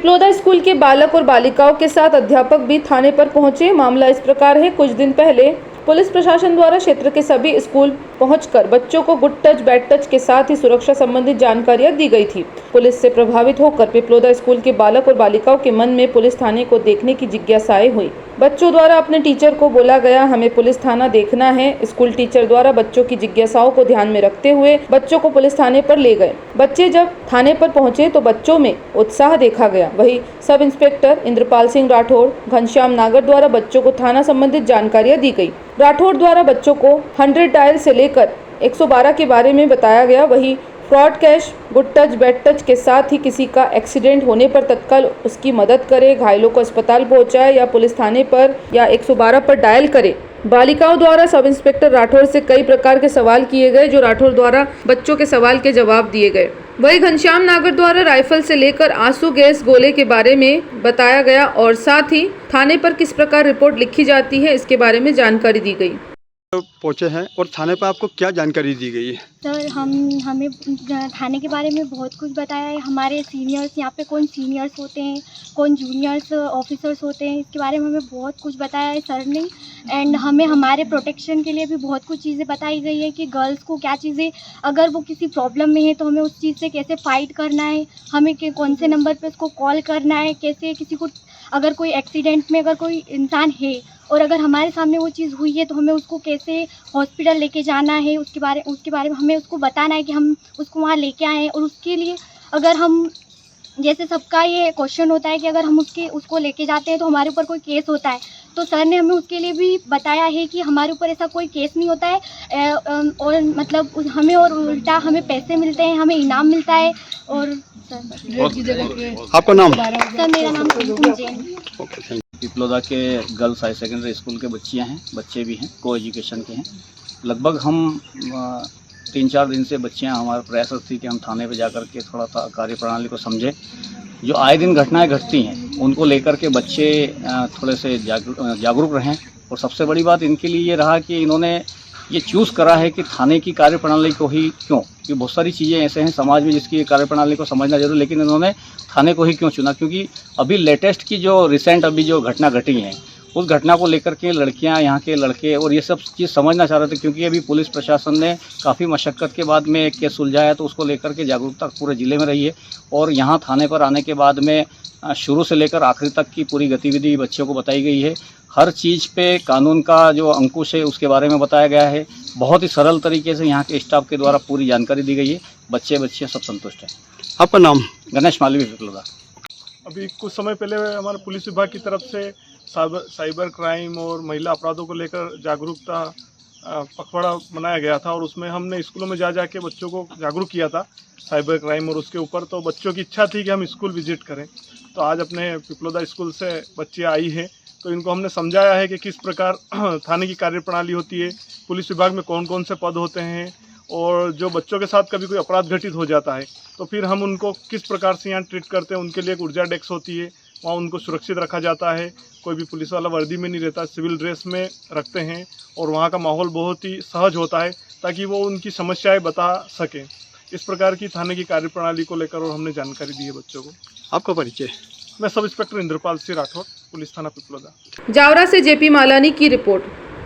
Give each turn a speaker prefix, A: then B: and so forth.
A: Piploda school के बालक और बालिकाओं के साथ अध्यापक भी थाने पर पहुंचे। मामला इस प्रकार है, कुछ दिन पहले पुलिस प्रशासन द्वारा क्षेत्र के सभी स्कूल पहुंचकर बच्चों को गुड टच बैड टच के साथ ही सुरक्षा संबंधित जानकारियां दी गई थी। पुलिस से प्रभावित होकर पिपलोदा स्कूल के बालक और बालिकाओं के मन में पुलिस थाने को देखने की जिज्ञासाएं हुई। बच्चों द्वारा अपने टीचर को बोला गया, हमें पुलिस थाना देखना है। स्कूल टीचर द्वारा बच्चों की जिज्ञासाओं को ध्यान में रखते हुए बच्चों को पुलिस थाने पर ले गए। बच्चे जब थाने पर पहुंचे तो बच्चों में उत्साह देखा गया। वहीं सब इंस्पेक्टर इंद्रपाल सिंह राठौड़, घनश्याम नागर द्वारा बच्चों को थाना संबंधित जानकारियां दी गई। राठौड़ द्वारा बच्चों को 100 डायल से लेकर 112 के बारे में बताया गया। वहीं fraud cash, good touch bad touch के साथ ही किसी का एक्सीडेंट होने पर तत्काल उसकी मदद करे, घायलों को अस्पताल पहुंचाए या पुलिस थाने पर या 112 पर डायल करे। बालिकाओं द्वारा सब इंस्पेक्टर राठौड़ से कई प्रकार के सवाल किए गए, जो राठौड़ द्वारा बच्चों के सवाल के जवाब दिए गए। वहीं घनश्याम नागर द्वारा राइफल से लेकर आंसू गैस गोले के बारे में बताया गया और साथ ही थाने पर किस प्रकार रिपोर्ट लिखी जाती है इसके बारे में जानकारी दी गई।
B: पहुंचे हैं और थाने पर आपको क्या जानकारी दी गई है?
C: सर, हमें थाने के बारे में बहुत कुछ बताया है। हमारे सीनियर्स, यहाँ पे कौन सीनियर्स होते हैं, कौन जूनियर्स ऑफिसर्स होते हैं, इसके बारे में हमें बहुत कुछ बताया है सर ने। एंड हमें हमारे प्रोटेक्शन के लिए भी बहुत कुछ चीज़ें बताई गई है कि गर्ल्स को क्या चीज़ें, अगर वो किसी प्रॉब्लम में है तो हमें उस चीज़ से कैसे फ़ाइट करना है, हमें कौन से नंबर पे उसको कॉल करना है, कैसे किसी को, अगर कोई एक्सीडेंट में अगर कोई इंसान है और अगर हमारे सामने वो चीज़ हुई है तो हमें उसको कैसे हॉस्पिटल लेके जाना है, उसके बारे में हमें उसको बताना है कि हम उसको वहाँ लेके आए हैं। और उसके लिए अगर हम, जैसे सबका ये क्वेश्चन होता है कि अगर हम उसको लेके जाते हैं तो हमारे ऊपर कोई केस होता है, तो सर ने हमें उसके लिए भी बताया है कि हमारे ऊपर ऐसा कोई केस नहीं होता है। और मतलब हमें और उल्टा हमें पैसे मिलते हैं, हमें इनाम मिलता है। और
B: आपका नाम?
C: सर, मेरा नाम कुमकुम जैन।
D: पिपलोदा के गर्ल्स हाई सेकेंडरी स्कूल के बच्चियां हैं, बच्चे भी हैं, को एजुकेशन के हैं। लगभग हम 3-4 दिन से बच्चियां, हमारा प्रयास थी कि हम थाने पे जाकर के थोड़ा सा कार्यप्रणाली को समझें। जो आए दिन घटनाएं घटती हैं उनको लेकर के बच्चे थोड़े से जागरूक रहें। और सबसे बड़ी बात इनके लिए ये रहा कि इन्होंने ये चूज़ करा है कि थाने की कार्यप्रणाली को ही क्यों, कि बहुत सारी चीज़ें ऐसे हैं समाज में जिसकी कार्यप्रणाली को समझना जरूर, लेकिन इन्होंने थाने को ही क्यों चुना, क्योंकि अभी लेटेस्ट की जो रिसेंट अभी जो घटना घटी है उस घटना को लेकर के लड़कियां, यहाँ के लड़के और ये सब चीज़ समझना चाह रहे थे। क्योंकि अभी पुलिस प्रशासन ने काफ़ी मशक्क़त के बाद में एक केस सुलझाया, तो उसको लेकर के जागरूकता पूरे ज़िले में रही है। और यहाँ थाने पर आने के बाद में शुरू से लेकर आखिरी तक की पूरी गतिविधि बच्चों को बताई गई है। हर चीज़ पे कानून का जो अंकुश है उसके बारे में बताया गया है। बहुत ही सरल तरीके से यहाँ के स्टाफ के द्वारा पूरी जानकारी दी गई है। बच्चियाँ सब संतुष्ट हैं।
B: आपका नाम?
D: गणेश मालवी, पिपलोदा।
E: अभी कुछ समय पहले हमारे पुलिस विभाग की तरफ से साइबर क्राइम और महिला अपराधों को लेकर जागरूकता पखवाड़ा मनाया गया था और उसमें हमने स्कूलों में जा के बच्चों को जागरूक किया था साइबर क्राइम और उसके ऊपर। तो बच्चों की इच्छा थी कि हम स्कूल विजिट करें, तो आज अपने पिपलोदा स्कूल से बच्चियाँ आई हैं, तो इनको हमने समझाया है कि किस प्रकार थाने की कार्यप्रणाली होती है, पुलिस विभाग में कौन कौन से पद होते हैं, और जो बच्चों के साथ कभी कोई अपराध घटित हो जाता है तो फिर हम उनको किस प्रकार से यहाँ ट्रीट करते हैं। उनके लिए एक ऊर्जा डेस्क होती है, वहाँ उनको सुरक्षित रखा जाता है। कोई भी पुलिस वाला वर्दी में नहीं रहता, सिविल ड्रेस में रखते हैं और वहाँ का माहौल बहुत ही सहज होता है ताकि वो उनकी समस्याएं बता सकें। इस प्रकार की थाने की कार्यप्रणाली को लेकर और हमने जानकारी दी है बच्चों को।
B: आपका परिचय?
E: मैं sub inspector Indrapal Singh Rathore, police थाना पिपलोदा।
A: जावरा से जेपी मालानी की रिपोर्ट।